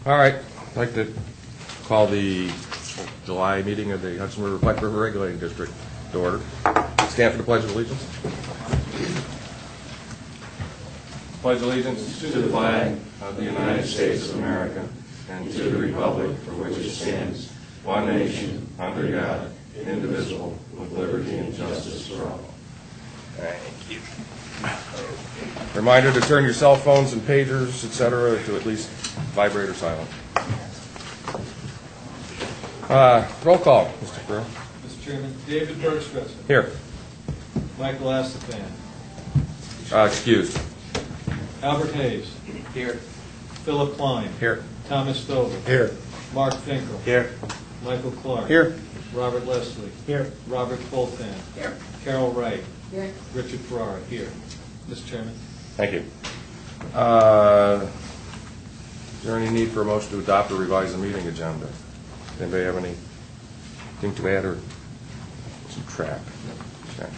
All right, I'd like to call the July meeting of the Hudson River Black River Regulating District to order. Stand for the Pledge of Allegiance. Pledge allegiance to the flag of the United States of America and to the republic for which it stands, one nation, under God, indivisible, with liberty and justice for all. Thank you. Reminder to turn your cell phones and pagers, etc., to at least vibrate or silent. Roll call, Mr. Brewer. Mr. Chairman, David Bergstresser. Here. Michael Astafan. Excused. Albert Hayes. Here. Philip Klein. Here. Thomas Stover. Here. Mark Finkel. Here. Michael Clark. Here. Robert Leslie. Here. Robert Fulton. Here. Carol Wright. Here. Richard Ferrara. Here. Mr. Chairman. Thank you. Is there any need for a motion to adopt or revise the meeting agenda? Does anybody have anything to add or subtract? Okay.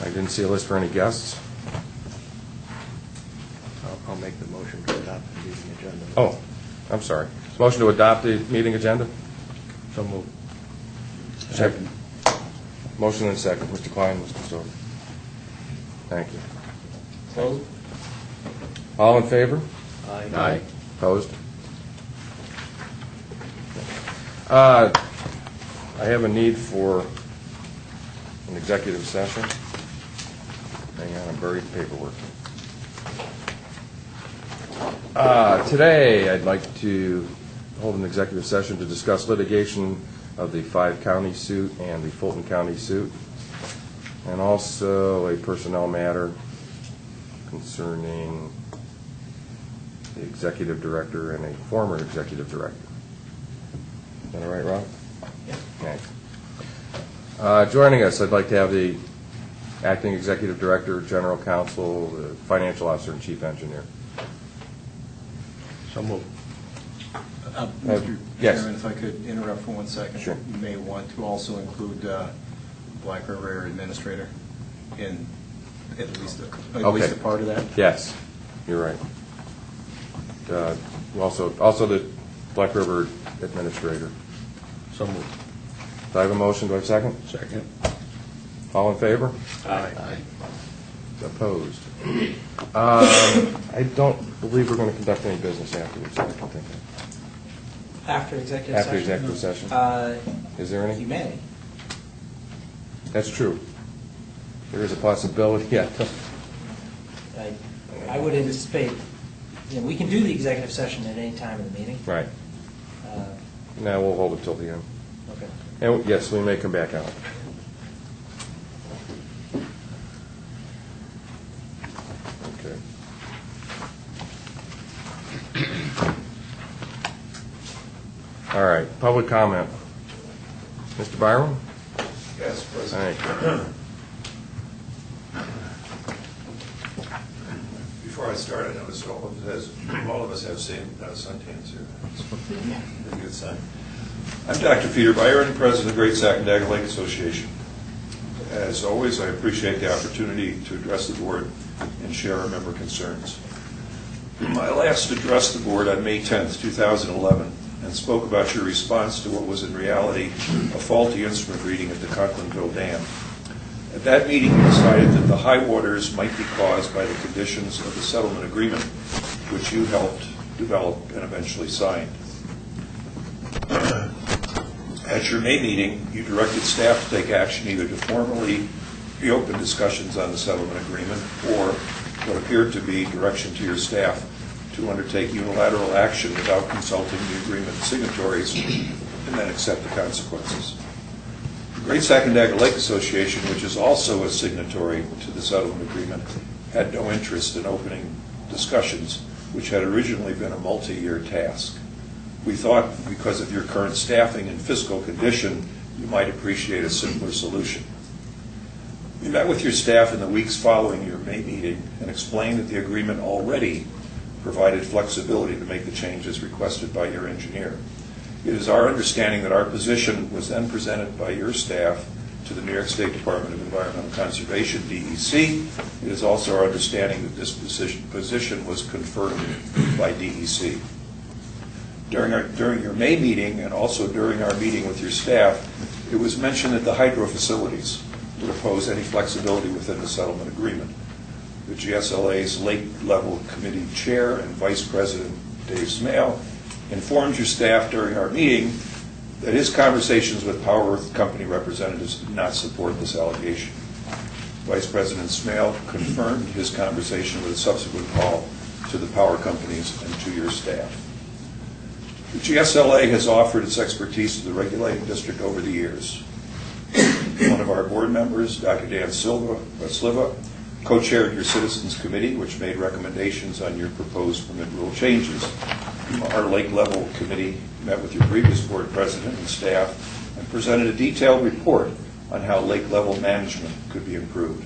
I didn't see a list for any guests. I'll make the motion to adopt the meeting agenda. Oh, I'm sorry. Motion to adopt the meeting agenda? So moved. Second. Motion and second. Mr. Klein, Mr. Stover. Thank you. Opposed? All in favor? Aye. Opposed? I have a need for an executive session. Hang on, I'm buried in paperwork. Today, I'd like to hold an executive session to discuss litigation of the 5 county suit and the Fulton County suit, and also a personnel matter concerning the executive director and a former executive director. Is that all right, Rob? Yeah. Thanks. Joining us, I'd like to have the acting executive director, general counsel, the financial officer, and chief engineer. So moved. Mr. yes. Chairman, if I could interrupt for 1 second. Sure. You may want to also include Black River Administrator in at least a part of that. Yes, you're right. Also the Black River Administrator. So moved. Do I have a motion? Do I have a second? Second. All in favor? Aye. Opposed? I don't believe we're going to conduct any business afterwards. I don't think. After executive After session? executive session? Is there any? You may. That's true. There is a possibility. Yeah. I would anticipate, we can do the executive session at any time in the meeting. Right. No, we'll hold it till the end. Okay. And yes, we may come back out. Okay. All right. Public comment. Mr. Byron? Yes, President. Thank you. Before I start, I noticed all of us have same suntans here. It's a pretty good sign. I'm Dr. Peter Byron, President of the Great Sacandaga Lake Association. As always, I appreciate the opportunity to address the board and share our member concerns. I last addressed the board on May 10th, 2011, and spoke about your response to what was in reality a faulty instrument reading at the Conklinville Dam. At that meeting, we decided that the high waters might be caused by the conditions of the settlement agreement, which you helped develop and eventually signed. At your May meeting, you directed staff to take action either to formally reopen discussions on the settlement agreement or what appeared to be direction to your staff to undertake unilateral action without consulting the agreement signatories and then accept the consequences. The Great Sacandaga Lake Association, which is also a signatory to the settlement agreement, had no interest in opening discussions, which had originally been a multi-year task. We thought because of your current staffing and fiscal condition, you might appreciate a simpler solution. We met with your staff in the weeks following your May meeting and explained that the agreement already provided flexibility to make the changes requested by your engineer. It is our understanding that our position was then presented by your staff to the New York State Department of Environmental Conservation, DEC. It is also our understanding that this position was confirmed by DEC. During your May meeting and also during our meeting with your staff, it was mentioned that the hydro facilities would oppose any flexibility within the settlement agreement. The GSLA's Lake Level Committee Chair and Vice President Dave Smale informed your staff during our meeting that his conversations with Power Company representatives did not support this allegation. Vice President Smale confirmed his conversation with a subsequent call to the power companies and to your staff. The GSLA has offered its expertise to the regulating district over the years. One of our board members, Dr. Dan Sliva, co-chaired your Citizens Committee, which made recommendations on your proposed permit rule changes. Our Lake Level Committee met with your previous board president and staff and presented a detailed report on how lake level management could be improved.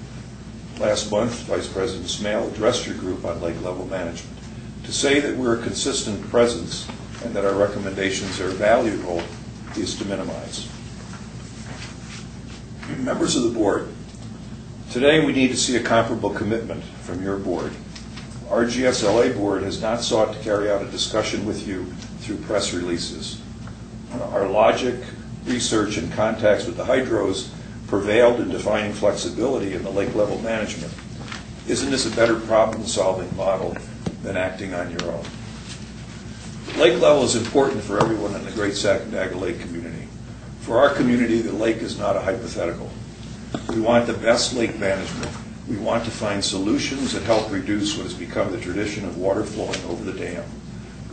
Last month, Vice President Smale addressed your group on lake level management. To say that we're a consistent presence and that our recommendations are valuable is to minimize. Members of the board, today we need to see a comparable commitment from your board. Our GSLA board has not sought to carry out a discussion with you through press releases. Our logic, research, and contacts with the hydros prevailed in defining flexibility in the lake level management. Isn't this a better problem-solving model than acting on your own? Lake level is important for everyone in the Great Sacandaga Lake community. For our community, the lake is not a hypothetical. We want the best lake management. We want to find solutions that help reduce what has become the tradition of water flowing over the dam.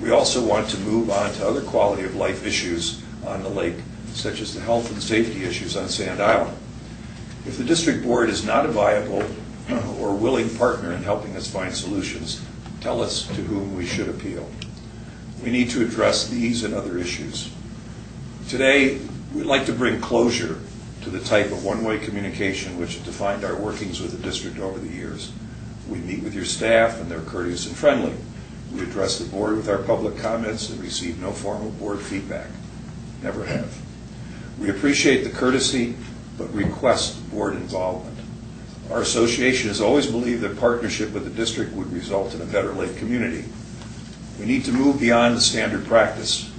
We also want to move on to other quality of life issues on the lake, such as the health and safety issues on Sand Island. If the district board is not a viable or willing partner in helping us find solutions, tell us to whom we should appeal. We need to address these and other issues. Today, we'd like to bring closure to the type of one-way communication which has defined our workings with the district over the years. We meet with your staff and they're courteous and friendly. We address the board with our public comments and receive no formal board feedback. Never have. We appreciate the courtesy, but request board involvement. Our association has always believed that partnership with the district would result in a better lake community. We need to move beyond the standard practice.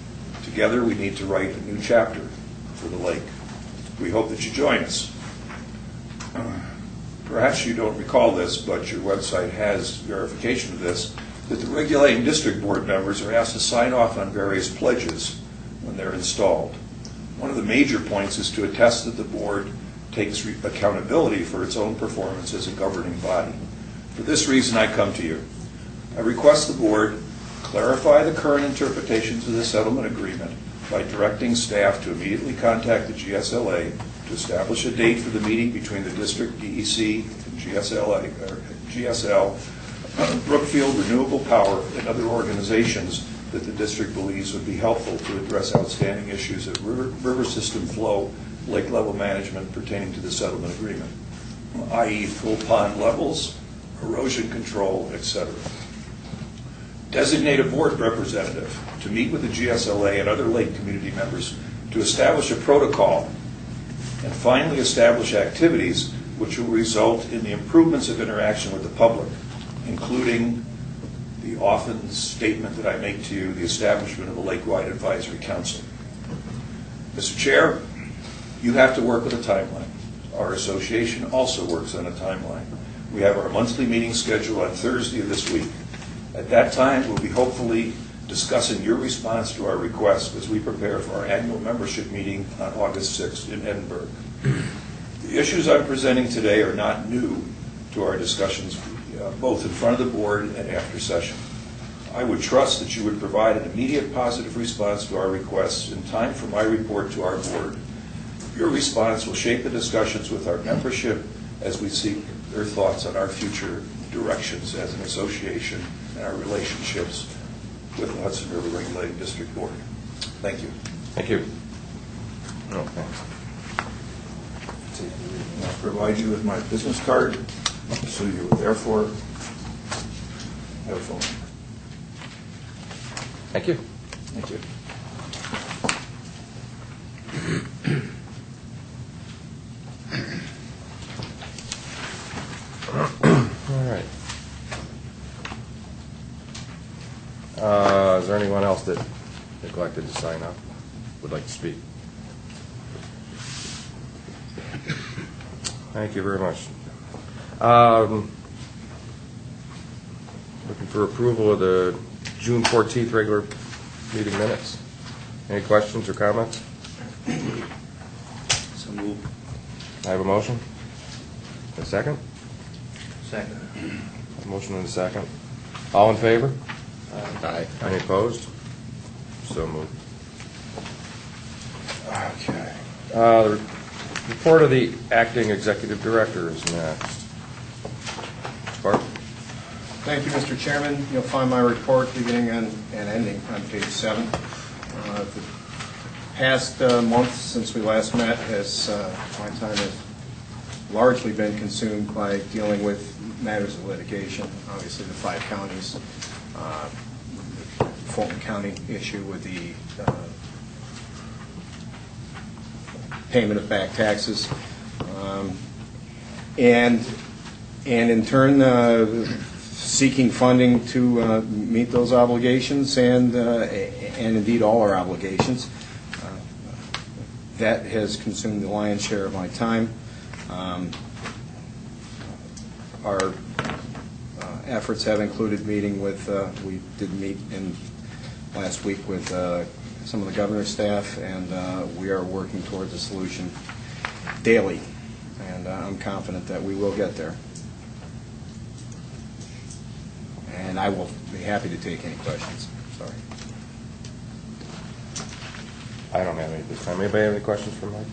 Together, we need to write a new chapter for the lake. We hope that you join us. Perhaps you don't recall this, but your website has verification of this, that the regulating district board members are asked to sign off on various pledges when they're installed. One of the major points is to attest that the board takes accountability for its own performance as a governing body. For this reason, I come to you. I request the board clarify the current interpretations of the settlement agreement by directing staff to immediately contact the GSLA to establish a date for the meeting between the district, DEC, and GSL, Brookfield Renewable Power, and other organizations that the district believes would be helpful to address outstanding issues of river system flow, lake level management pertaining to the settlement agreement, i.e. full pond levels, erosion control, etc. Designate a board representative to meet with the GSLA and other lake community members to establish a protocol and finally establish activities which will result in the improvements of interaction with the public, including the often statement that I make to you, the establishment of a Lake-wide Advisory Council. Mr. Chair, you have to work with a timeline. Our association also works on a timeline. We have our monthly meeting scheduled on Thursday of this week. At that time, we'll be hopefully discussing your response to our request as we prepare for our annual membership meeting on August 6th in Edinburgh. The issues I'm presenting today are not new to our discussions, both in front of the board and after session. I would trust that you would provide an immediate positive response to our requests in time for my report to our board. Your response will shape the discussions with our membership as we seek their thoughts on our future directions as an association and our relationships with the Hudson River Regulating District Board. Thank you. Thank you. Okay. I'll provide you with my business card, so you will therefore have a phone number. Thank you. Thank you. Is there anyone else that neglected to sign up, would like to speak? Thank you very much. Looking for approval of the June 14th regular meeting minutes. Any questions or comments? So moved. I have a motion. A second? Second. A motion and a second. All in favor? Aye. Any opposed? So moved. Okay. The report of the acting executive director is next. Bart? Thank you, Mr. Chairman. You'll find my report beginning and ending on page 7. The past month since we last met, my time has largely been consumed by dealing with matters of litigation. Obviously, the 5 counties, the Fulton County issue with the payment of back taxes, and in turn seeking funding to meet those obligations and indeed all our obligations. That has consumed the lion's share of my time. Our efforts have included meeting with, we did meet last week with some of the governor's staff, and we are working towards a solution daily, and I'm confident that we will get there. And I will be happy to take any questions. Sorry. I don't have any this time. Anybody have any questions for Mike?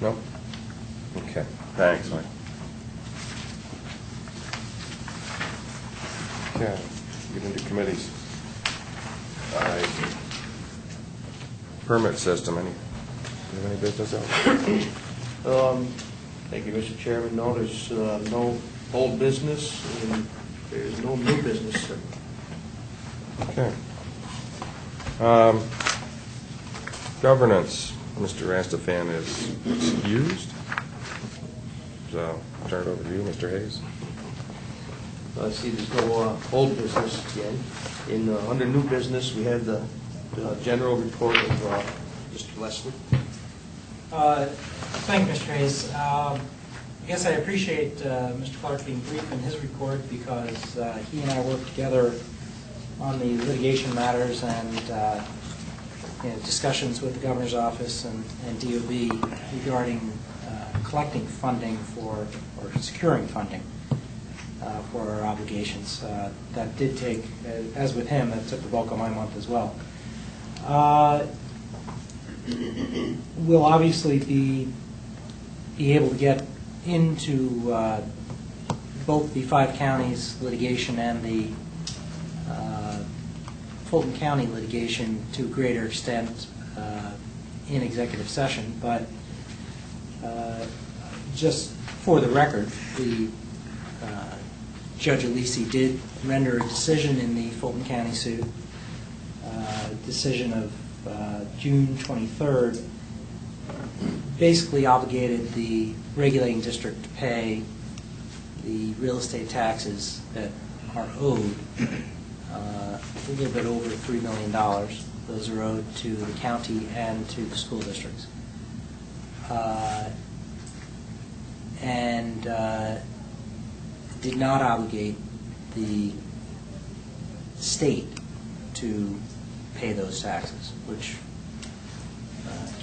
No. No? Okay. Thanks, Mike. Okay. Get into committees. Permit system. Do you have any business out? Thank you, Mr. Chairman. No, there's no old business, and there's no new business, sir. Okay. Governance. Mr. Rastafan is excused. So I'll turn it over to you, Mr. Hayes. I see there's no old business again. Under new business, we have the general report of Mr. Leslie. Thank you, Mr. Hayes. I guess I appreciate Mr. Clark being brief in his report because he and I worked together on the litigation matters and discussions with the governor's office and DOB regarding collecting funding or securing funding for our obligations. That did take, as with him, that took the bulk of my month as well. We'll obviously be able to get into both the 5 counties litigation and the Fulton County litigation to a greater extent in executive session, but just for the record, the Judge Alisi did render a decision in the Fulton County suit, decision of June 23rd, basically obligated the regulating district to pay the real estate taxes that are owed, a little bit over $3 million. Those are owed to the county and to the school districts. And did not obligate the state to pay those taxes, which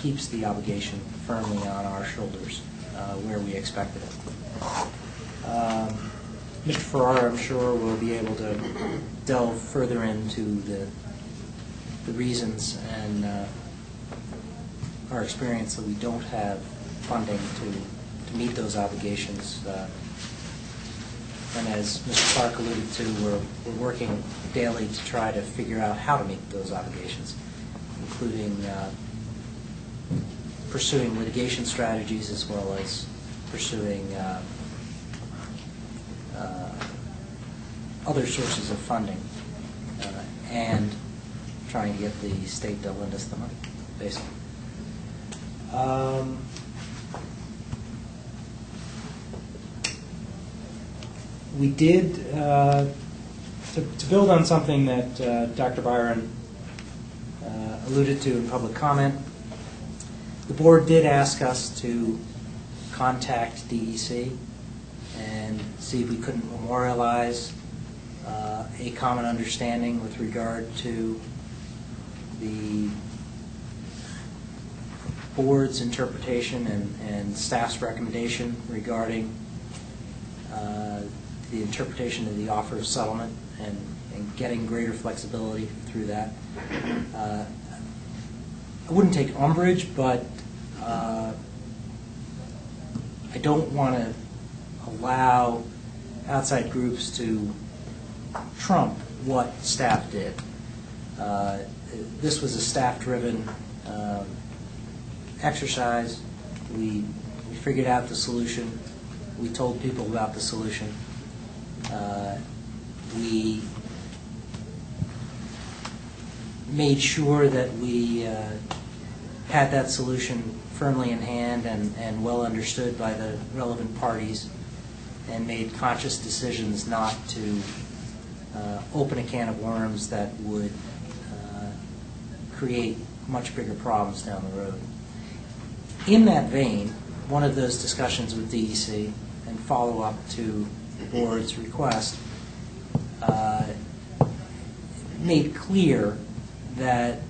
keeps the obligation firmly on our shoulders where we expected it. Mr. Farrar, I'm sure, will be able to delve further into the reasons and our experience that we don't have funding to meet those obligations. And as Mr. Clark alluded to, we're working daily to try to figure out how to meet those obligations, including pursuing litigation strategies as well as pursuing other sources of funding and trying to get the state to lend us the money, basically. We did To build on something that Dr. Byron alluded to in public comment, the board did ask us to contact DEC and see if we couldn't memorialize a common understanding with regard to the board's interpretation and staff's recommendation regarding the interpretation of the offer of settlement and getting greater flexibility through that. I wouldn't take umbrage, but I don't want to allow outside groups to trump what staff did. This was a staff-driven exercise. We figured out the solution. We told people about the solution. We made sure that we had that solution firmly in hand and well understood by the relevant parties, and made conscious decisions not to open a can of worms that would create much bigger problems down the road. In that vein, one of those discussions with DEC and follow-up to the board's request made clear that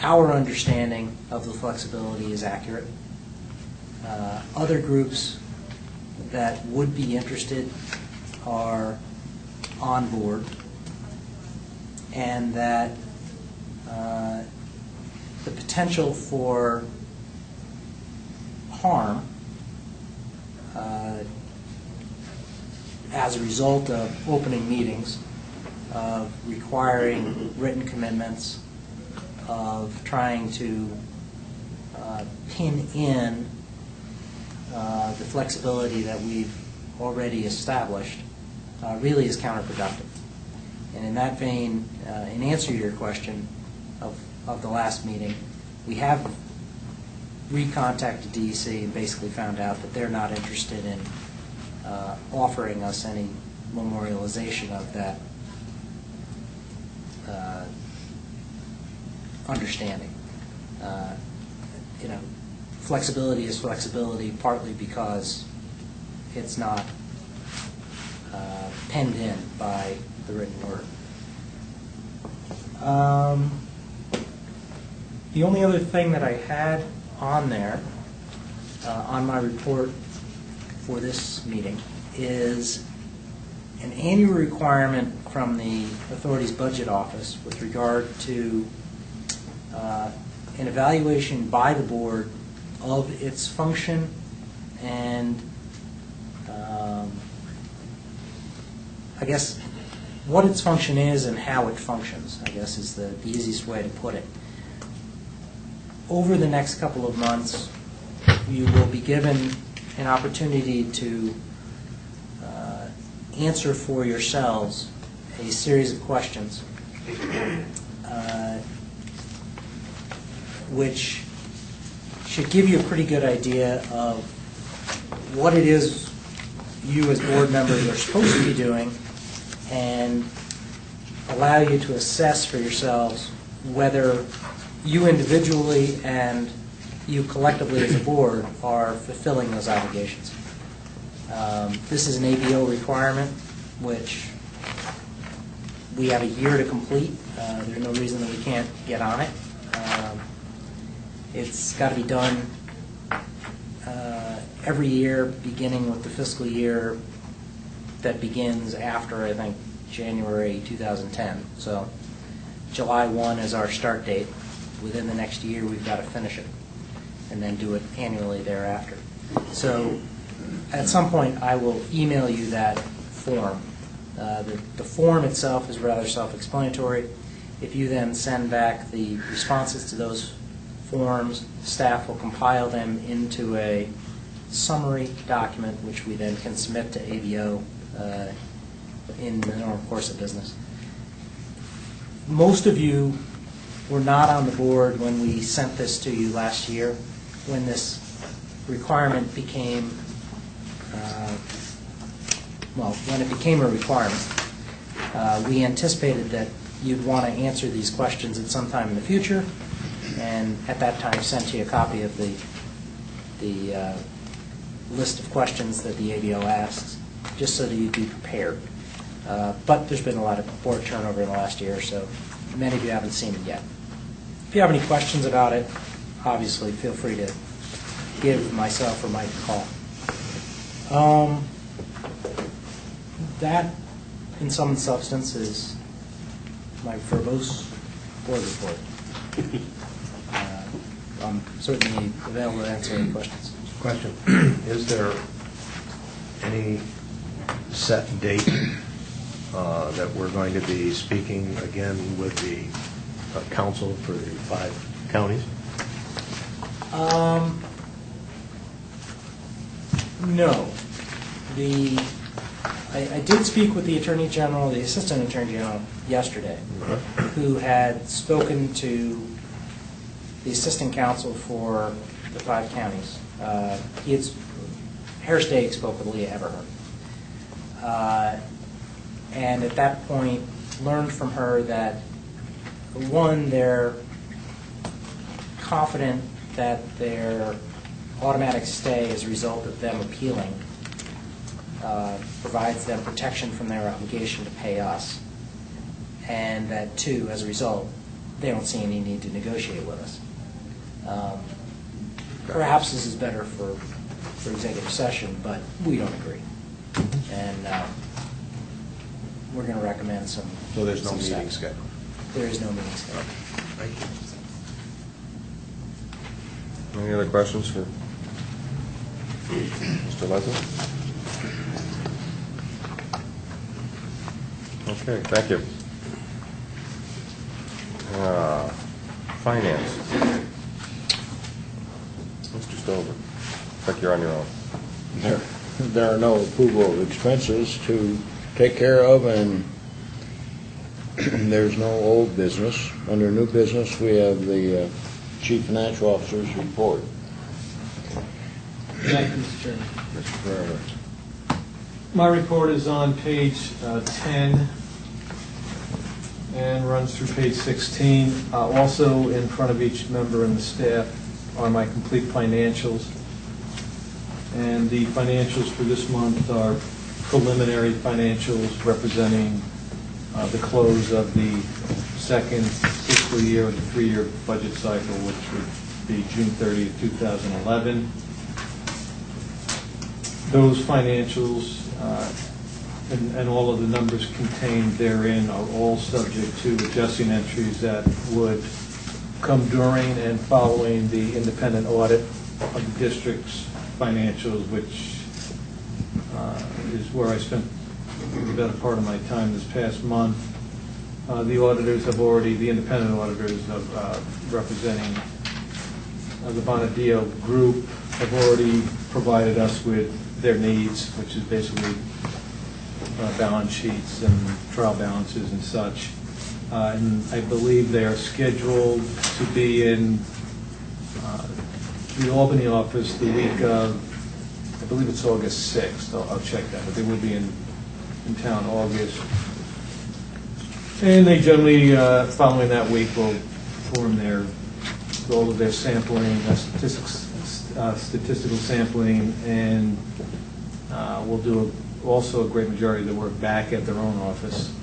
our understanding of the flexibility is accurate. Other groups that would be interested are on board, and that the potential for harm as a result of opening meetings, of requiring written commitments, of trying to pin in the flexibility that we've already established really is counterproductive. And in that vein, in answer to your question of the last meeting, we have recontacted DEC and basically found out that they're not interested in offering us any memorialization of that understanding. Flexibility is flexibility partly because it's not penned in by the written word. The only other thing that I had on there, on my report for this meeting, is an annual requirement from the authority's budget office with regard to an evaluation by the board of its function and I guess what its function is and how it functions, I guess is the easiest way to put it. Over the next couple of months, you will be given an opportunity to answer for yourselves a series of questions which should give you a pretty good idea of what it is you as board members are supposed to be doing, and allow you to assess for yourselves whether you individually and you collectively as a board are fulfilling those obligations. This is an ABO requirement, which we have a year to complete. There's no reason that we can't get on it. It's got to be done every year, beginning with the fiscal year that begins after, I think, January 2010. So July 1 is our start date. Within the next year, we've got to finish it, and then do it annually thereafter. So at some point, I will email you that form. The form itself is rather self-explanatory. If you then send back the responses to those forms, staff will compile them into a summary document, which we then can submit to ABO in the normal course of business. Most of you were not on the board when we sent this to you last year, when this requirement became, when it became a requirement. We anticipated that you'd want to answer these questions at some time in the future, and at that time sent you a copy of the list of questions that the ABO asks, just so that you'd be prepared. But there's been a lot of board turnover in the last year, so many of you haven't seen it yet. If you have any questions about it, obviously feel free to give myself or Mike a call. That, in sum and substance, is my verbose board report. I'm certainly available to answer any questions. Question. Is there any set date that we're going to be speaking again with the council for the 5 counties? No. I did speak with the Attorney General, the Assistant Attorney General, yesterday, who had spoken to the Assistant Counsel for the 5 counties. Harris Daigle spoke with Leah Everhart. And at that point, learned from her that, one, they're confident that their automatic stay as a result of them appealing provides them protection from their obligation to pay us, and that, two, as a result, they don't see any need to negotiate with us. Perhaps this is better for executive session, but we don't agree. And we're going to recommend some. So there's no some meeting steps. scheduled? There is no meeting scheduled. Thank you. Any other questions for Mr. Leslie? Okay, thank you. Finance. Mr. Stover, looks like you're on your own. There are no approval of expenses to take care of, and there's no old business. Under new business, we have the Chief Financial Officer's report. Thank you, Mr. Chairman. Mr. Ferrer. My report is on page 10 and runs through page 16. Also in front of each member and the staff are my complete financials. And the financials for this month are preliminary financials representing the close of the second fiscal year of the 3-year budget cycle, which would be June 30th, 2011. Those financials and all of the numbers contained therein are all subject to adjusting entries that would come during and following the independent audit of the district's financials, which is where I spent the better part of my time this past month. The auditors have already, the independent auditors representing the Bonadio Group have already provided us with their needs, which is basically balance sheets and trial balances and such. And I believe they are scheduled to be in the Albany office the week of, I believe it's August 6th. I'll check that, but they will be in town August. And they generally, following that week, will form all of their sampling, statistical sampling, and we'll do also a great majority of the work back at their own office.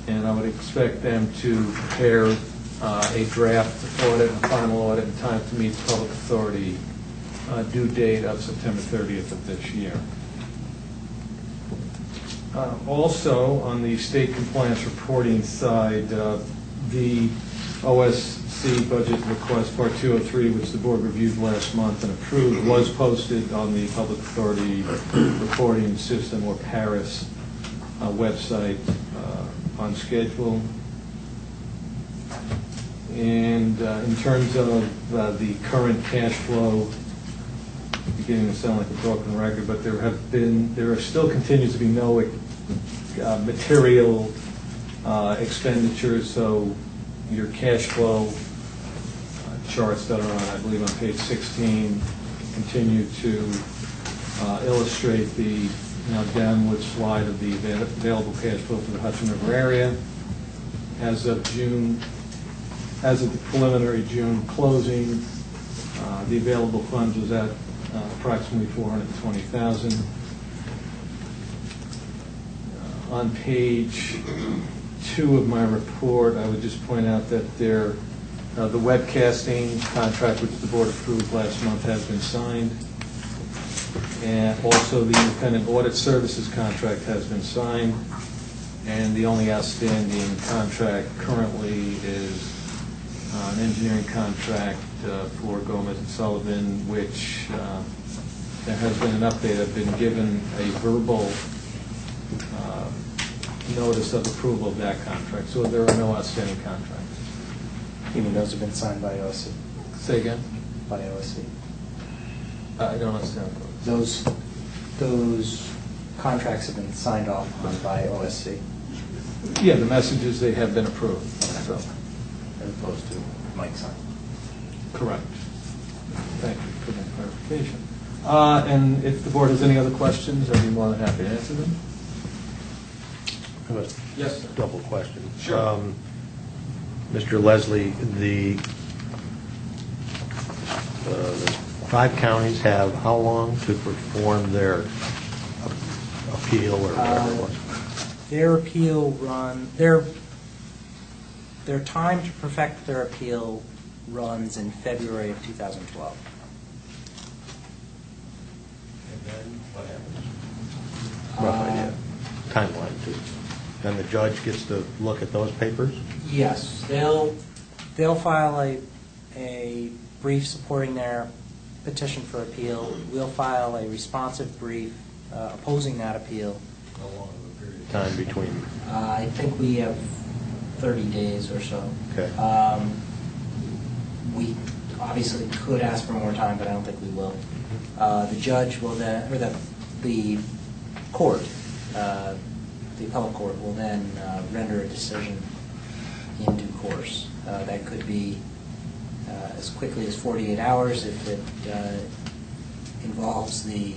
And I would expect them to prepare a draft audit, a final audit in time to meet the public authority due date of September 30th of this year. Also, on the state compliance reporting side, the OSC budget request part 203, which the board reviewed last month and approved, was posted on the public authority reporting system, or PARIS, website on schedule. And in terms of the current cash flow, beginning to sound like a broken record, but there still continues to be no material expenditures. So your cash flow charts that are on, I believe, on page 16 continue to illustrate the now downward slide of the available cash flow for the Hudson River area. As of the preliminary June closing, the available funds was at approximately $420,000. On page 2 of my report, I would just point out that the webcasting contract, which the board approved last month, has been signed. And also the independent audit services contract has been signed. And the only outstanding contract currently is an engineering contract for Gomez and Sullivan, which there has been an update. I've been given a verbal notice of approval of that contract, so there are no outstanding contracts. You mean those have been signed by OSC? Say again? By OSC. I don't understand. Those contracts have been signed off on by OSC, Yeah, the message is they have been approved. So, as opposed to Mike signing. correct. Thank you for that clarification. And if the board has any other questions, I'd be more than happy to answer them. Yes, sir. Double question. Sure. Mr. Leslie, the 5 counties have how long to perform their appeal or whatever it was? Their appeal their time to perfect their appeal runs in February of 2012. And then what happens? Rough idea. Timeline, too. Then the judge gets to look at those papers? Yes, they'll file a brief supporting their petition for appeal. We'll file a responsive brief opposing that appeal. How long of a period of time between? I think we have 30 days or so. Okay. We obviously could ask for more time, but I don't think we will. The judge will then, or the court, the appellate court will then render a decision in due course. That could be as quickly as 48 hours if it involves the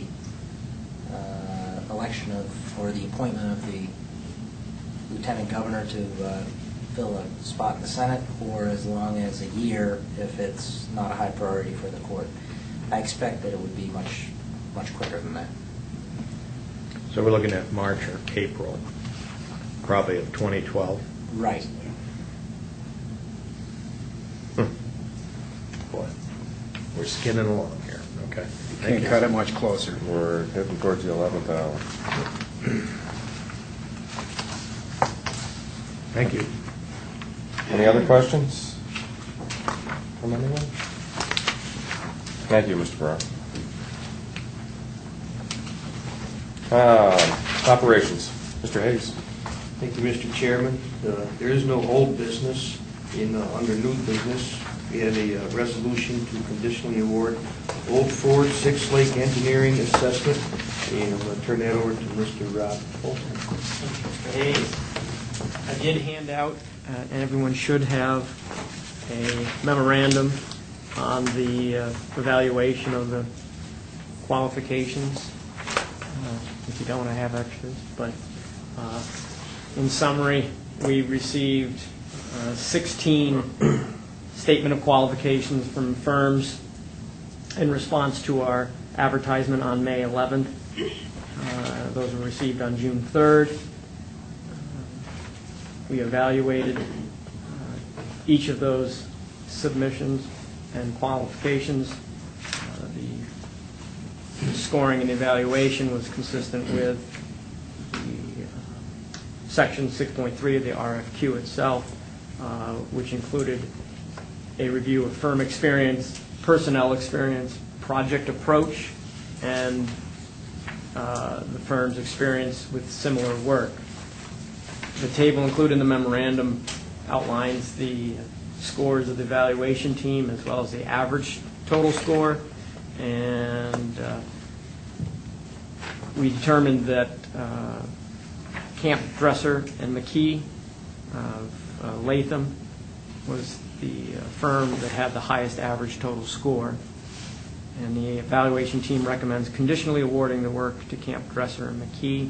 election of, or the appointment of the lieutenant governor to fill a spot in the Senate, or as long as a year if it's not a high priority for the court. I expect that it would be much quicker than that. So we're looking at March or April, probably of 2012? Right. Boy, we're skinning along here. Okay. Can't cut it much closer. We're heading towards the 11th hour. Thank you. Any other questions from anyone? Thank you, Mr. Brown. Operations, Mr. Hayes. Thank you, Mr. Chairman. There is no old business under new business. We have a resolution to conditionally award Old Ford Six Lake Engineering Assessment, and I'm going to turn that over to Mr. Olson. Mr. Hayes, I did hand out, and everyone should have, a memorandum on the evaluation of the qualifications. If you don't, I have extras. But in summary, we received 16 statement of qualifications from firms in response to our advertisement on May 11th. Those were received on June 3rd. We evaluated each of those submissions and qualifications. The scoring and evaluation was consistent with the Section 6.3 of the RFQ itself, which included a review of firm experience, personnel experience, project approach, and the firm's experience with similar work. The table included in the memorandum outlines the scores of the evaluation team as well as the average total score, and we determined that Camp Dresser and McKee of Latham was the firm that had the highest average total score, And the evaluation team recommends conditionally awarding the work to Camp Dresser and McKee.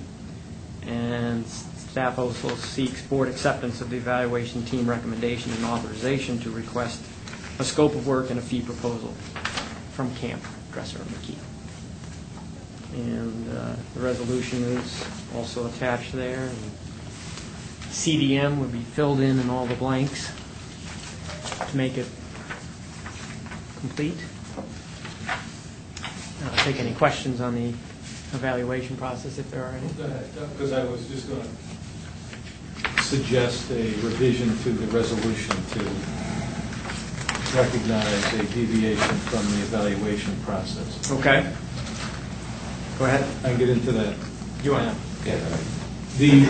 And staff also seeks board acceptance of the evaluation team recommendation and authorization to request a scope of work and a fee proposal from Camp Dresser and McKee. And the resolution is also attached there. And CDM would be filled in all the blanks to make it complete. I'll take any questions on the evaluation process if there are any. Go ahead, because I was just going to suggest a revision to the resolution to recognize a deviation from the evaluation process. Okay. Go ahead. I can get into that. You want Yeah. The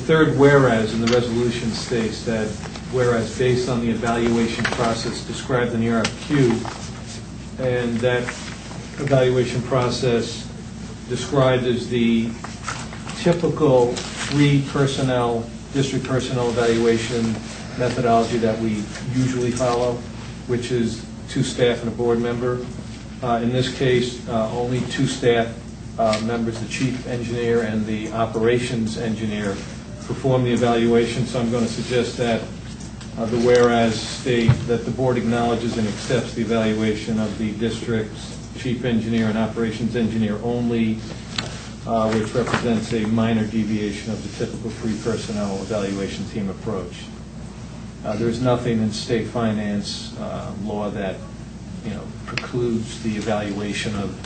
third whereas in the resolution states that whereas based on the evaluation process described in the RFQ, and that evaluation process described as the typical district personnel evaluation methodology that we usually follow, which is 2 staff and a board member. In this case, only 2 staff members, the chief engineer and the operations engineer, perform the evaluation. So I'm going to suggest that the whereas state that the board acknowledges and accepts the evaluation of the district's chief engineer and operations engineer only, which represents a minor deviation of the typical 3 personnel evaluation team approach. There's nothing in state finance law that precludes the evaluation of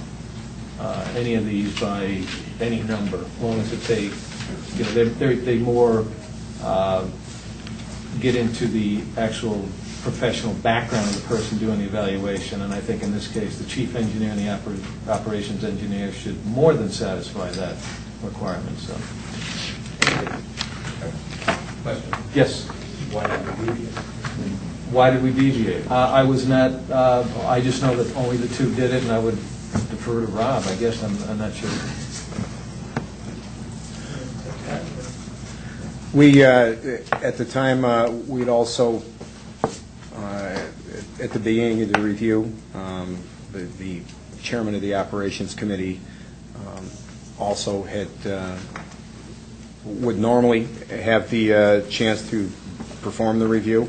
any of these by any number, as long as it's they more get into the actual professional background of the person doing the evaluation. And I think in this case, the chief engineer and the operations engineer should more than satisfy that requirement. So, Question. yes. Why did we deviate? Why did we deviate? I was not. I just know that only the 2 did it, and I would defer to Rob. I guess I'm not sure. We, at the time, we'd also, at the beginning of the review, the chairman of the operations committee also would normally have the chance to perform the review,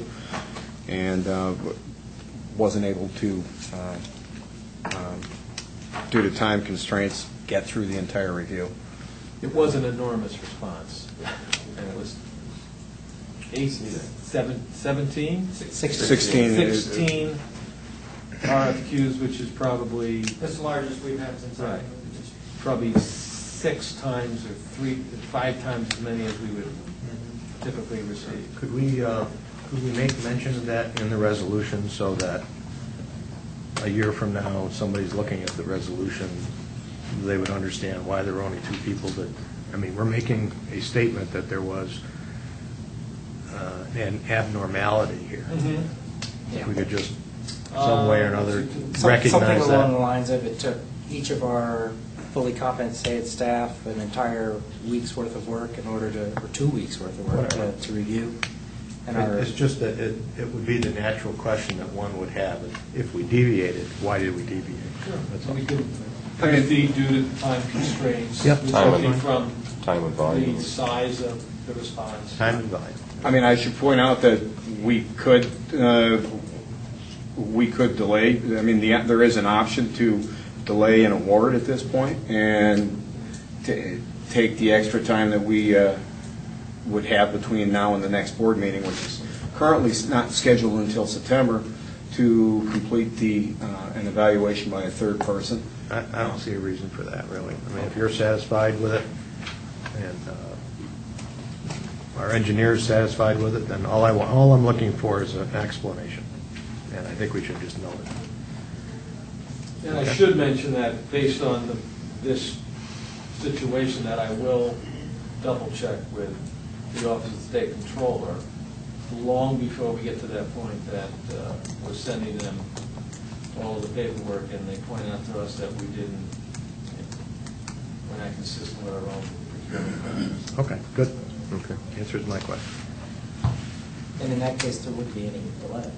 and wasn't able to, due to time constraints, get through the entire review. It was an enormous response, and it was 17? 16 RFQs, which is probably That's the largest we've had since right. Probably 6 times or 5 times as many as we would typically receive. Could we make mention of that in the resolution so that a year from now, somebody's looking at the resolution, they would understand why there were only 2 people that, we're making a statement that there was an abnormality here. Mm-hmm. If we could just, some way or another, Something recognize along the that. lines of it took each of our fully compensated staff an entire week's worth of work in order to, or 2 weeks worth of work to review. And It's just that it would be the natural question that one would have. If we deviated, why did we deviate? That's all. We could, due to time constraints, Yep. resulting from Time and volume. the size of the response. Time and volume. I should point out that we could delay. There is an option to delay an award at this point and take the extra time that we would have between now and the next board meeting, which is currently not scheduled until September, to complete an evaluation by a 3rd person. I don't see a reason for that, really. If you're satisfied with it, and our engineer's satisfied with it, then all I'm looking for is an explanation, and I think we should just know it. And I should mention that based on this situation, that I will double check with the Office of the State Controller long before we get to that point that we're sending them all of the paperwork, and they point out to us that we're not consistent with our own procurement practices. Okay, good. Okay. Answers my question. And in that case, there would be any delay.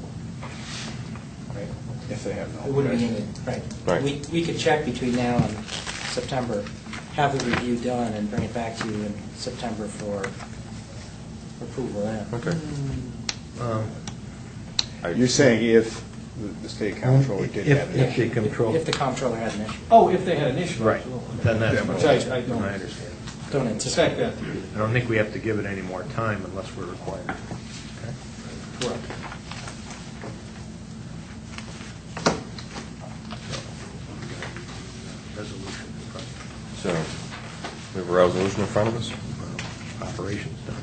Right? If they have no It wouldn't be objection. needed, Right. right. We could check between now and September, have the review done, and bring it back to you in September for approval then. Okay. You're saying if the state comptroller did have an If issue? the control, If the comptroller had an issue. Oh, if they had an issue. right, absolutely. then that's, Yeah, Which I don't I understand. Don't expect anticipate that to be I don't think we have to give it any more time unless we're required. Okay. correct. Resolution in front. So, we have a resolution in front of us? Operations done.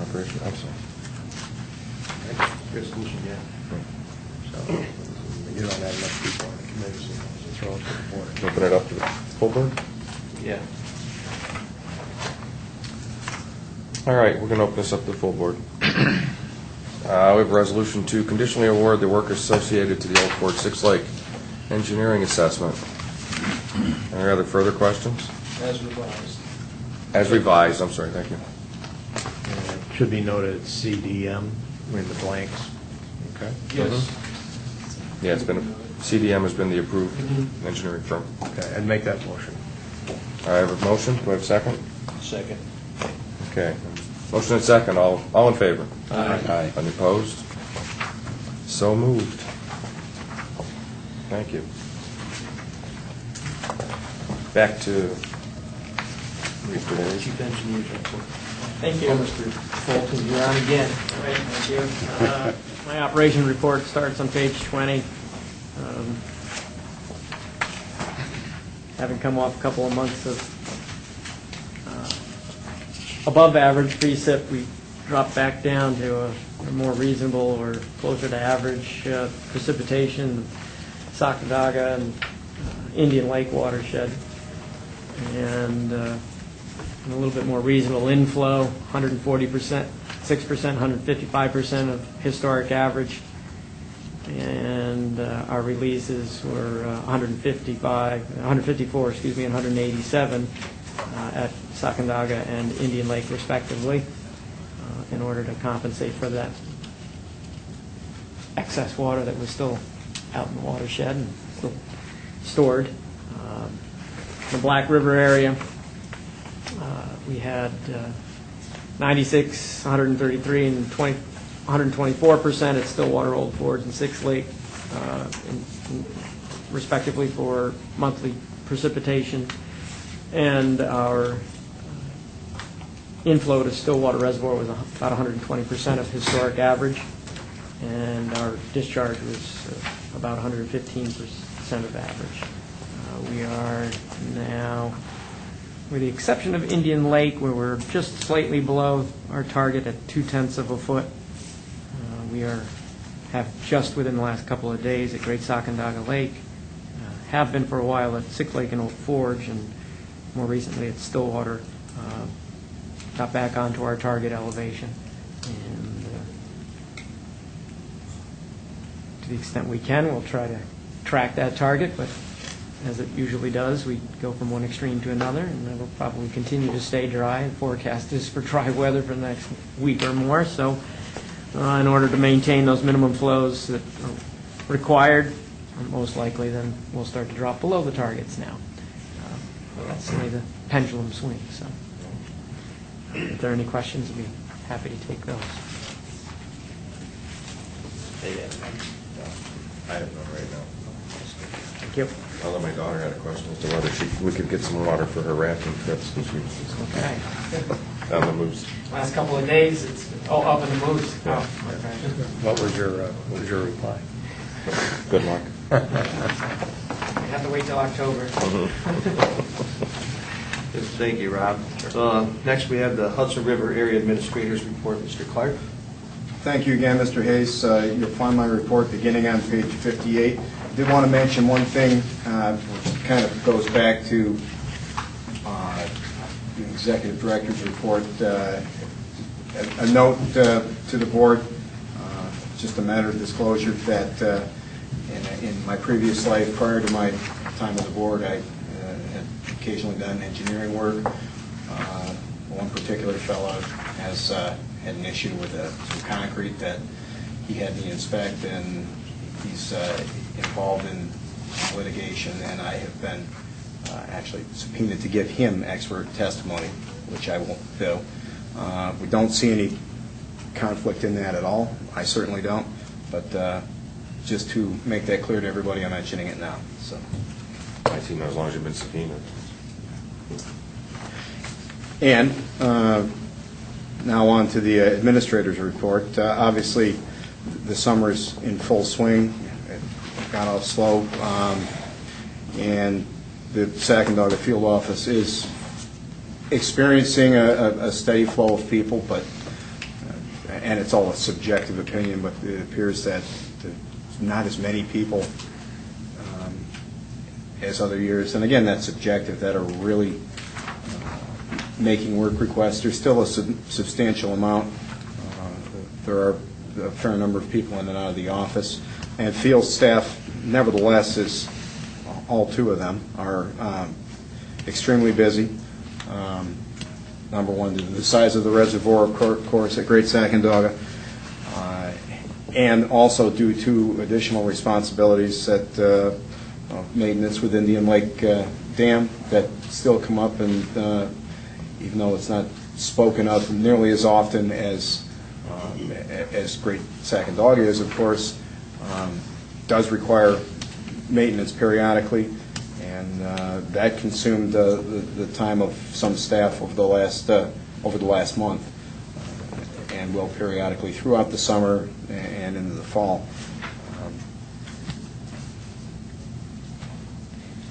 Operation, I'm sorry. Right? Resolution, yeah. So, you don't have enough people on the committee, so throw it to the board. Open it up to the full board? Yeah. All right, we're going to open this up to the full board. We have a resolution to conditionally award the work associated to the Old Fort Six Lake engineering assessment. Any other further questions? As revised. As revised, I'm sorry, thank you. And it should be noted it's CDM in the blanks. Okay? Yes. Yeah, it's been, CDM has been the approved engineering firm. Okay, I'd make that motion. I have a motion, do I have a second? Second. Okay, motion and second, all in favor? Aye. Any opposed? So moved. Thank you. Back to Mr. Hayes. Chief Engineer's report. Thank you, Mr. Fulton. You're on again. Thank you. My operation report starts on page 20. Having come off a couple of months of above average precip, we dropped back down to a more reasonable or closer to average precipitation, Sacandaga and Indian Lake watershed, and a little bit more reasonable inflow, 140%, 6%, 155% of historic average, and our releases were 154, and 187 at Sacandaga and Indian Lake respectively, in order to compensate for that excess water that was still out in the watershed and still stored. The Black River area, we had 96, 133, and 124% at Stillwater, Old Forge, and Six Lake, respectively, for monthly precipitation. And our inflow to Stillwater Reservoir was about 120% of historic average, and our discharge was about 115% of average. We are now, with the exception of Indian Lake, where we're just slightly below our target at 0.2 of a foot. We have just within the last couple of days at Great Sacandaga Lake, have been for a while at Six Lake and Old Forge, and more recently at Stillwater, got back onto our target elevation. And to the extent we can, we'll try to track that target, but as it usually does, we go from one extreme to another, and it'll probably continue to stay dry. And forecast is for dry weather for the next week or more. So in order to maintain those minimum flows that are required, most likely then we'll start to drop below the targets now. That's the way the pendulum swings. So if there are any questions, I'd be happy to take those. I have none right now. Thank you. Although my daughter had a question as to whether we could get some water for her rafting trips this week. Okay. On the Moose. Last couple of days, it's up in the Moose. Yeah. What was your reply? Good luck. You have to wait till October. Thank you, Rob. Next, we have the Hudson River Area Administrator's Report, Mr. Clark. Thank you again, Mr. Hayes. You'll find my report beginning on page 58. I did want to mention one thing, which kind of goes back to the Executive Director's report. A note to the board, just a matter of disclosure, that in my previous life, prior to my time on the board, I had occasionally done engineering work. One particular fellow has had an issue with some concrete that he had me inspect, and involved in litigation, and I have been actually subpoenaed to give him expert testimony, which I won't do. We don't see any conflict in that at all. I certainly don't. But just to make that clear to everybody, I'm mentioning it now. So. I see, as long as you've been subpoenaed. And now on to the administrator's report. Obviously, the summer's in full swing. It got off slow. And the Sacandaga Field Office is experiencing a steady flow of people, but and it's all a subjective opinion, but it appears that there's not as many people as other years. And again, that's subjective, that are really making work requests. There's still a substantial amount. There are a fair number of people in and out of the office. And field staff, nevertheless, is all two of them are extremely busy. Number one, the size of the reservoir, of course, at Great Sacandaga, and also due to additional responsibilities at maintenance with Indian Lake Dam that still come up, and even though it's not spoken of nearly as often as Great Sacandaga is, of course, does require maintenance periodically, and that consumed the time of some staff over the last month, and will periodically throughout the summer and into the fall.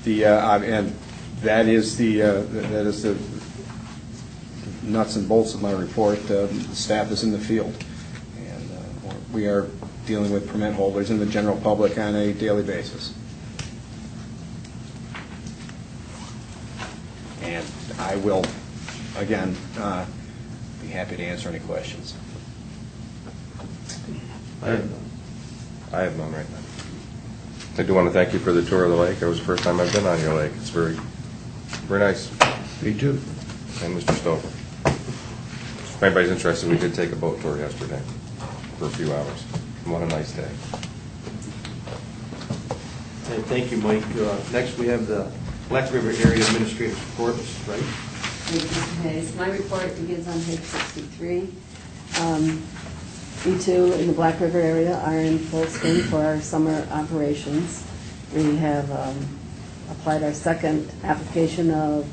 And that is the nuts and bolts of my report. The staff is in the field, and we are dealing with permit holders and the general public on a daily basis. And I will, again, be happy to answer any questions. I have none right now. I do want to thank you for the tour of the lake. It was the first time I've been on your lake. It's very, very nice. Me too. And Mr. Stover. If anybody's interested, we did take a boat tour yesterday for a few hours. What a nice day. And thank you, Mike. Next, we have the Black River Area Administrative Report, Mrs. Wright. Thank you, Mr. Hayes. My report begins on page 63. We too, in the Black River area, are in full swing for our summer operations. We have applied our second application of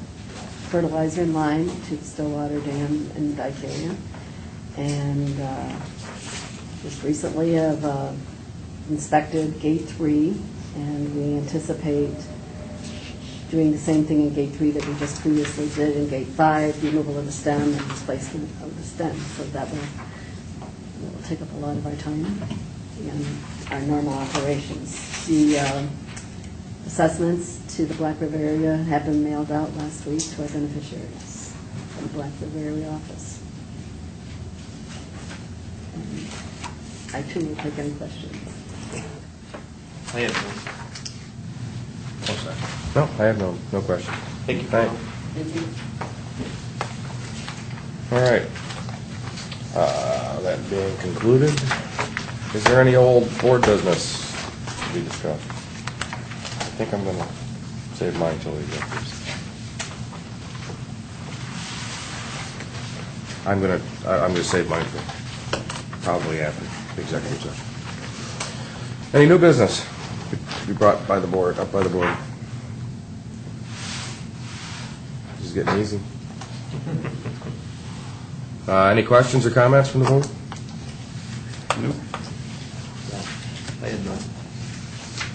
fertilizer and lime to the Stillwater Dam in Dike area. And just recently have inspected Gate 3, and we anticipate doing the same thing in Gate 3 that we just previously did in Gate 5, removal of the stem and displacement of the stem. So that will take up a lot of our time and our normal operations. The assessments to the Black River area have been mailed out last week to our beneficiaries from the Black River area office. And I too will take any questions. I have No, I have no questions. Thank you. Thanks. Thank you. All right. That being concluded, is there any old board business to be discussed? I think I'm going to save mine until the executive. I'm going to save mine for probably after the executive session. Any new business to be brought by the board, up by the board? This is getting easy. Any questions or comments from the board? No. I have none.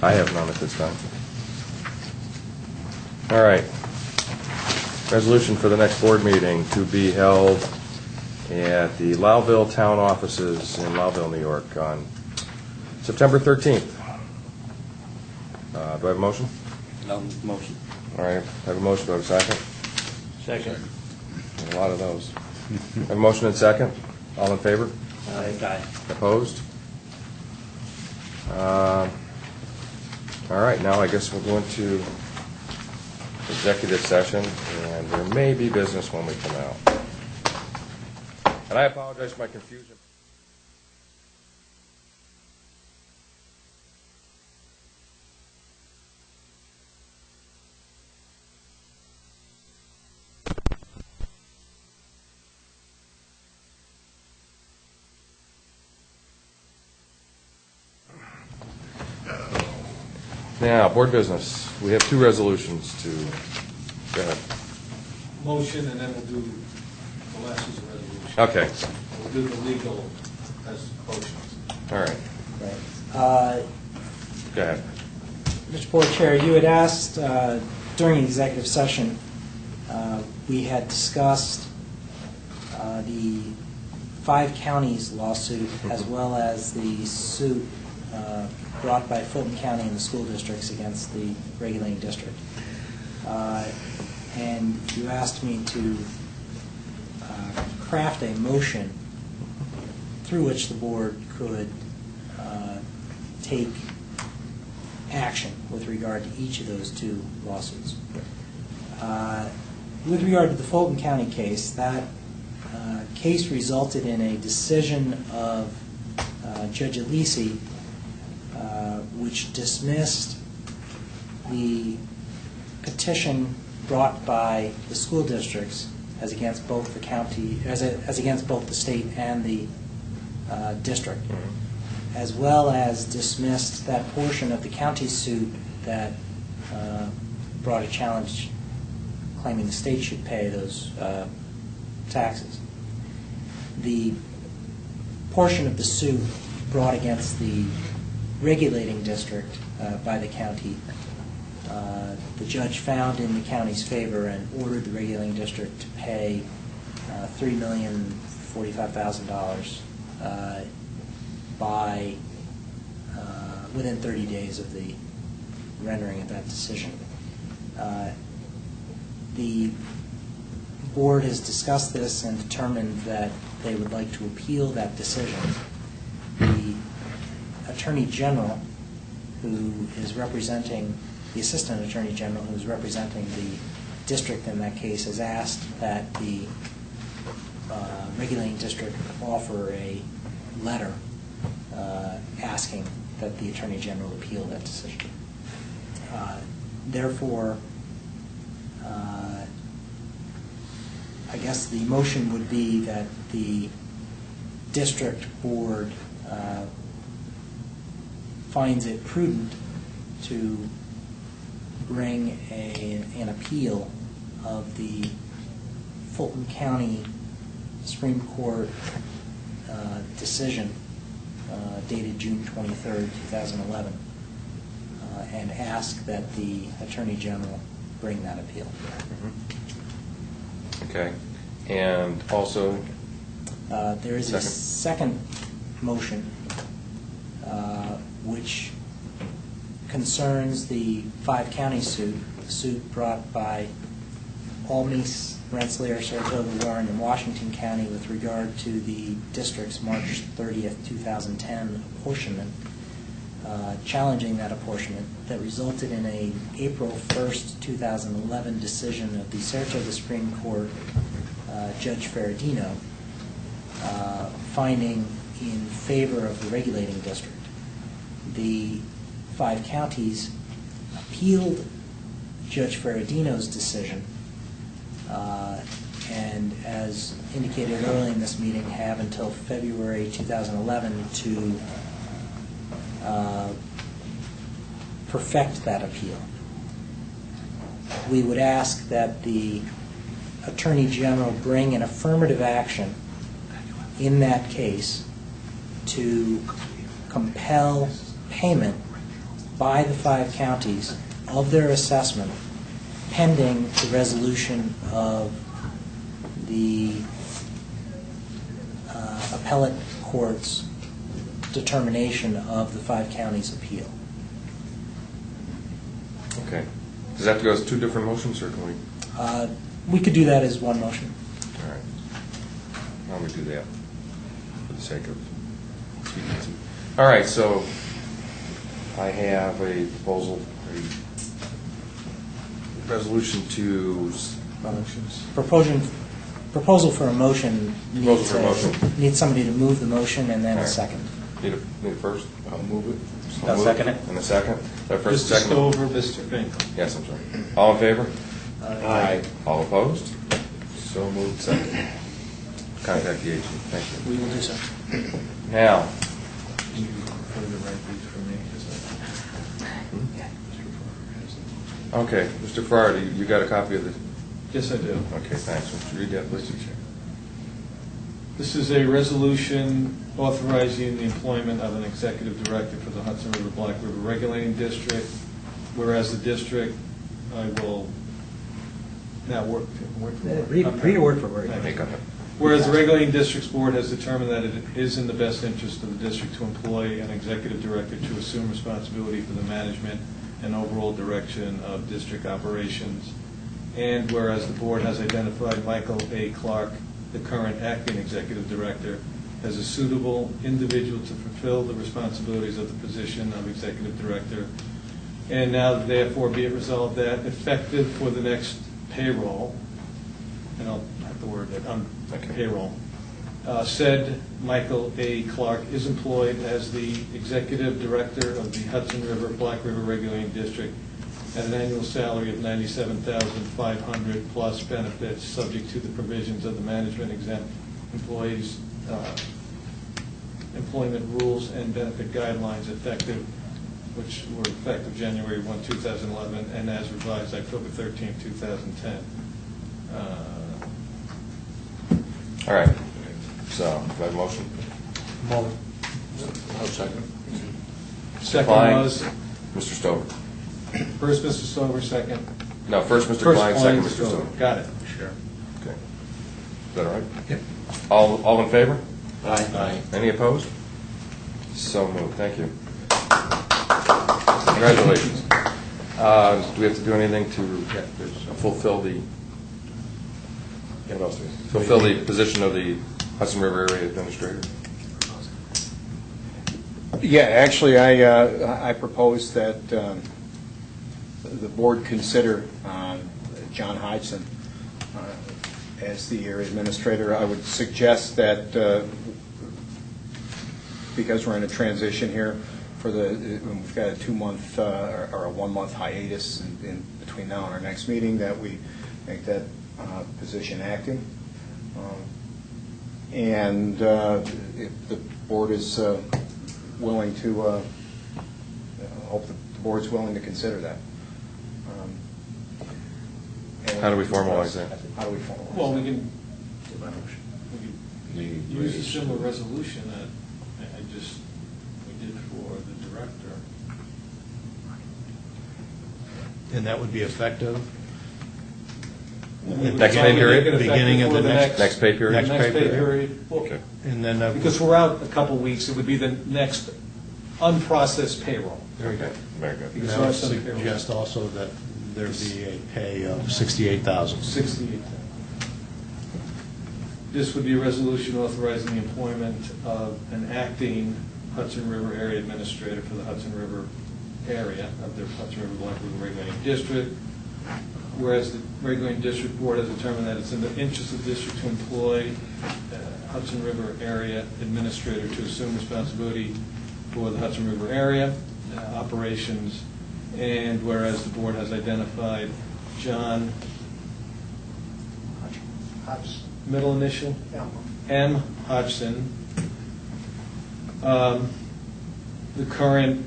I have none at this time. All right. Resolution for the next board meeting to be held at the Lowville Town Offices in Lowville, New York on September 13th. Do I have a motion? No motion. All right. I have a motion. Do I have a second? Second. A lot of those. I have a motion and second. All in favor? Aye. Opposed? All right, now I guess we'll go into executive session, and there may be business when we come out. And I apologize for my confusion. Now, board business. We have 2 resolutions to, go ahead. Motion, and then we'll do the last is a resolution. Okay, We'll do the legal as motions. all right, Right. go ahead. Mr. Board Chair, you had asked during executive session, we had discussed the 5 counties lawsuit as well as the suit brought by Fulton County and the school districts against the regulating district. And you asked me to craft a motion through which the board could take action with regard to each of those 2 lawsuits. With regard to the Fulton County case, that case resulted in a decision of Judge Alisi, which dismissed the petition brought by the school districts as against both the county, as against both the state and the district, as well as dismissed that portion of the county suit that brought a challenge claiming the state should pay those taxes. The portion of the suit brought against the regulating district by the county, the judge found in the county's favor and ordered the regulating district to pay $3,045,000 by within 30 days of the rendering of that decision. The board has discussed this and determined that they would like to appeal that decision. The Attorney General, who is representing, the Assistant Attorney General, who is representing the district in that case, has asked that the regulating district offer a letter asking that the Attorney General appeal that decision. Therefore, I guess the motion would be that the district board finds it prudent to bring an appeal of the Fulton County Supreme Court decision dated June 23rd, 2011, and ask that the Attorney General bring that appeal. Okay, and also? There is a second motion which concerns the 5 county suit, the suit brought by Albany, Rensselaer, Saratoga, Warren, and Washington County with regard to the district's March 30th, 2010 apportionment, challenging that apportionment that resulted in a April 1st, 2011 decision of the Saratoga Supreme Court, Judge Ferradino, finding in favor of the regulating district. The 5 counties appealed Judge Ferradino's decision, and as indicated early in this meeting, have until February 2011 to perfect that appeal. We would ask that the Attorney General bring an affirmative action in that case to compel payment by the 5 counties of their assessment pending the resolution of the appellate court's determination of the 5 counties' appeal. Okay. Does that have to go as 2 different motions, or can we? We could do that as one motion. All right. Why don't we do that for the sake of speaking to? All right, so I have a proposal, a resolution to Proposal for a motion needs Proposal for a motion. needs somebody to move the motion and then All a right. second. Need a first? I'll move it. I'll second it. And a second? That first, Mr. second? Stover, Mr. Finkel. Yes, I'm sorry. All in favor? Aye. All opposed? So moved, second. Contact the agent. Thank you. We will do so. Now, Can you further write these for me? Okay, Mr. Farrar, you got a copy of this? Yes, I do. Okay, thanks. Would you read that, please? This is a resolution authorizing the employment of an executive director for the Hudson River Black River Regulating District, whereas the district, I will now Read it word for word. Okay, go ahead. Whereas the Regulating Districts Board has determined that it is in the best interest of the district to employ an executive director to assume responsibility for the management and overall direction of district operations. And whereas the board has identified Michael A. Clark, the current acting executive director, as a suitable individual to fulfill the responsibilities of the position of executive director. And now therefore be it resolved that effective for the next payroll, and I'll have the word payroll, said Michael A. Clark is employed as the executive director of the Hudson River Black River Regulating District at an annual salary of $97,500 plus benefits, subject to the provisions of the management exempt employees employment rules and benefit guidelines effective, which were effective January 1, 2011, and as revised October 13, 2010. All right. So, do I have a motion? Second. Second Klein. was, Mr. Stover. first Mr. Stover, second. No, first Mr. Klein, second Mr. Stover. Got it. Sure. Okay. Is that all right? Yep. All in favor? Aye. Any opposed? So moved. Thank you. Congratulations. Do we have to do anything to fulfill the position of the Hudson River Area Administrator? Yeah, actually, I propose that the board consider John Hudson as the area administrator. I would suggest that because we're in a transition here, we've got a 2-month or a 1-month hiatus in between now and our next meeting, that we make that position acting. And if the board is willing to, I hope the board's willing to consider that. How do we formalize that? How do we formalize Well, we that? can use a similar resolution that we did for the director. And that would be effective? Next pay period? Beginning of the Next pay period? Next pay period. Well, Okay. And then, because we're out a couple weeks, it would be the next unprocessed payroll. very good. Very good. Because And I our would some payroll. suggest also that there be a pay of $68,000. 68. This would be a resolution authorizing the employment of an acting Hudson River Area Administrator for the Hudson River area of the Hudson River Black River Regulating District. Whereas the Regulating District Board has determined that it's in the interest of the district to employ Hudson River Area Administrator to assume responsibility for the Hudson River area operations, and whereas the board has identified John, middle initial, M. Hodgson, the current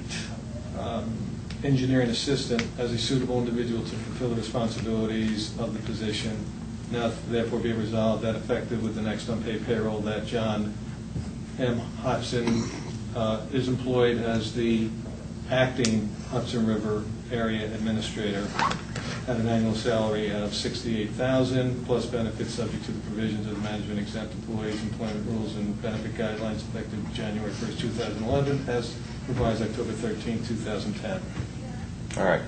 engineering assistant, as a suitable individual to fulfill the responsibilities of the position. Now therefore be resolved that effective with the next unpaid payroll, that John M. Hudson is employed as the acting Hudson River Area Administrator at an annual salary of $68,000 plus benefits, subject to the provisions of the management exempt employees employment rules and benefit guidelines effective January 1st, 2011, as revised October 13, 2010. All right.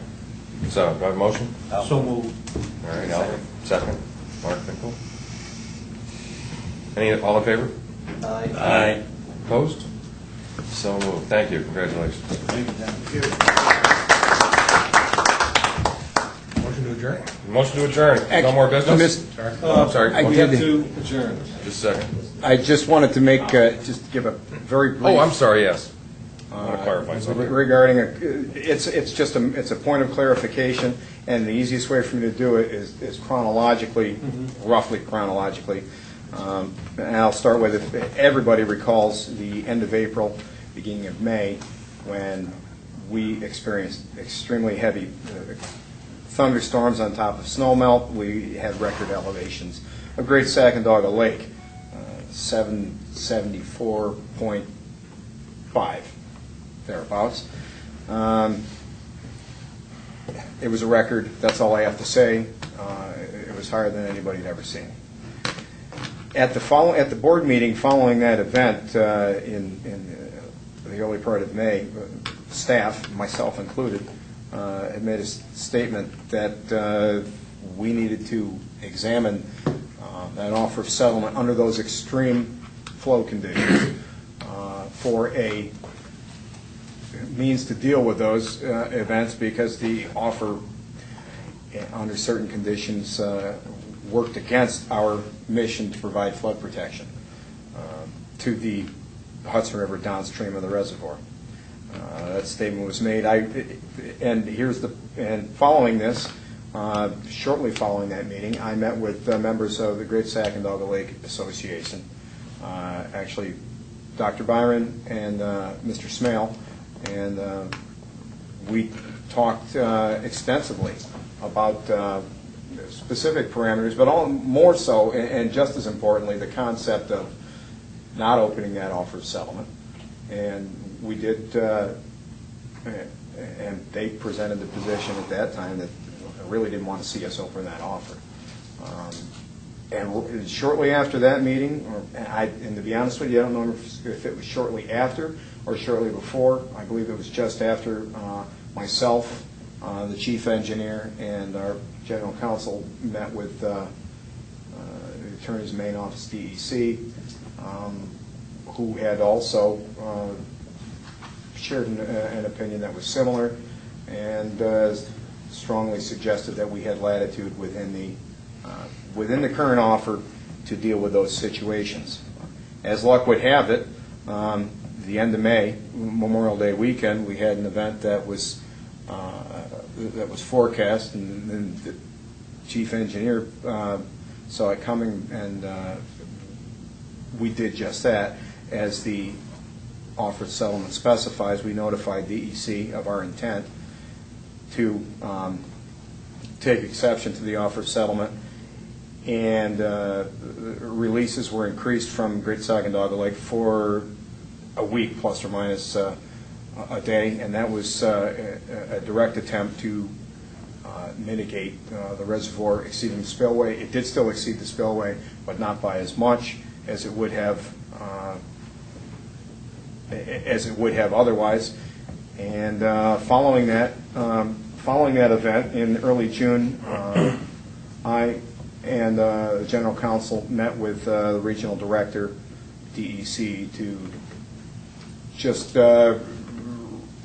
So, do I have a motion? So moved. All right, Alvin. Second. Mark Finkel. All in favor? Aye. Opposed? So moved. Thank you. Congratulations. Motion to adjourn? Motion to adjourn. No more business? I'm sorry. I We did- have to adjourn. Just a second. I just wanted to make, just give a very brief. Oh, I'm sorry, yes. I want to clarify something. Regarding, it's just a point of clarification, and the easiest way for me to do it is chronologically, roughly chronologically. And I'll start with, if everybody recalls the end of April, beginning of May, when we experienced extremely heavy thunderstorms on top of snow melt. We had record elevations of Great Sacandaga Lake, 774.5, thereabouts. It was a record, that's all I have to say. It was higher than anybody had ever seen. At the board meeting following that event in the early part of May, staff, myself included, had made a statement that we needed to examine an offer of settlement under those extreme flow conditions for a means to deal with those events, because the offer under certain conditions worked against our mission to provide flood protection to the Hudson River downstream of the reservoir. That statement was made. And following this, shortly following that meeting, I met with members of the Great Sacandaga Lake Association, actually Dr. Byron and Mr. Smale, and we talked extensively about specific parameters, but more so, and just as importantly, the concept of not opening that offer of settlement. And we did, and they presented the position at that time that they really didn't want to see us open that offer. And shortly after that meeting, and to be honest with you, I don't know if it was shortly after or shortly before. I believe it was just after myself, the chief engineer, and our general counsel met with the attorney's main office, DEC, who had also shared an opinion that was similar, and strongly suggested that we had latitude within the current offer to deal with those situations. As luck would have it, the end of May, Memorial Day weekend, we had an event that was forecast, and the chief engineer saw it coming, and we did just that. As the offer of settlement specifies, we notified DEC of our intent to take exception to the offer of settlement, and releases were increased from Great Sacandaga Lake for a week, plus or minus a day, and that was a direct attempt to mitigate the reservoir exceeding the spillway. It did still exceed the spillway, but not by as much as it would have otherwise. And following that event in early June, I and the general counsel met with the regional director, DEC, to just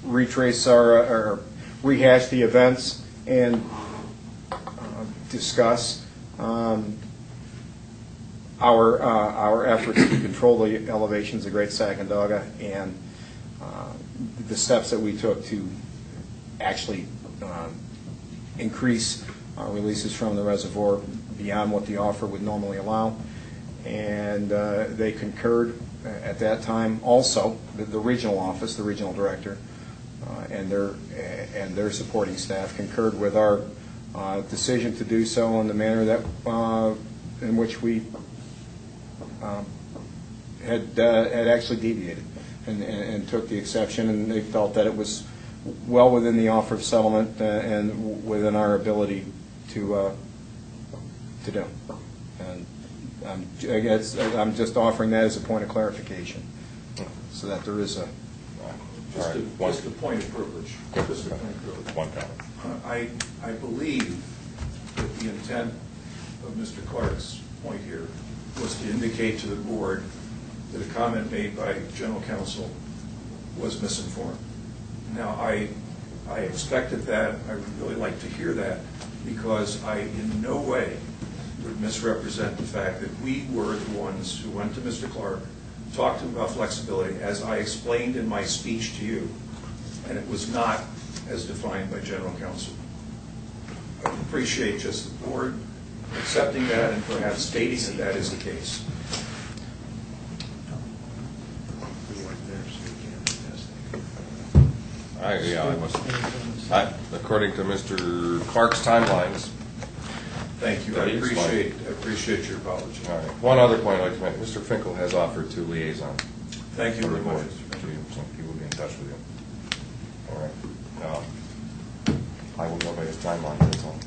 retrace or rehash the events and discuss our efforts to control the elevations of Great Sacandaga, and the steps that we took to actually increase releases from the reservoir beyond what the offer would normally allow. And they concurred at that time. Also, the regional office, the regional director, and their supporting staff concurred with our decision to do so in the manner that in which we had actually deviated and took the exception, and they felt that it was well within the offer of settlement and within our ability to do. And I guess I'm just offering that as a point of clarification, so that there is a. Just a point of privilege. One comment. I believe that the intent of Mr. Clark's point here was to indicate to the board that a comment made by general counsel was misinformed. Now, I expected that. I would really like to hear that, because I in no way would misrepresent the fact that we were the ones who went to Mr. Clark, talked to him about flexibility, as I explained in my speech to you, and it was not as defined by general counsel. I appreciate just the board accepting that and perhaps stating that that is the case. according to Mr. Clark's timelines. Thank you. I appreciate your apology. All right. One other point I'd like to make, Mr. Finkel has offered to liaison. Thank you very much. So he will be in touch with you. All right. I will go by his timeline, that's all.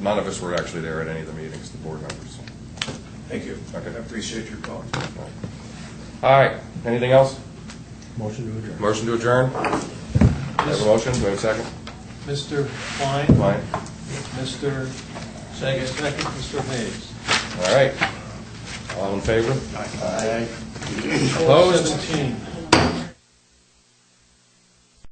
None of us were actually there at any of the meetings, the board members. So. Thank you. Okay. I appreciate your call. All right. Anything else? Motion to adjourn. Motion to adjourn? I have a motion. Do I have a second? Mr. Klein? Fine. Mr. Second, Mr. Hayes. All right. All in favor? Aye. Opposed? 4:17.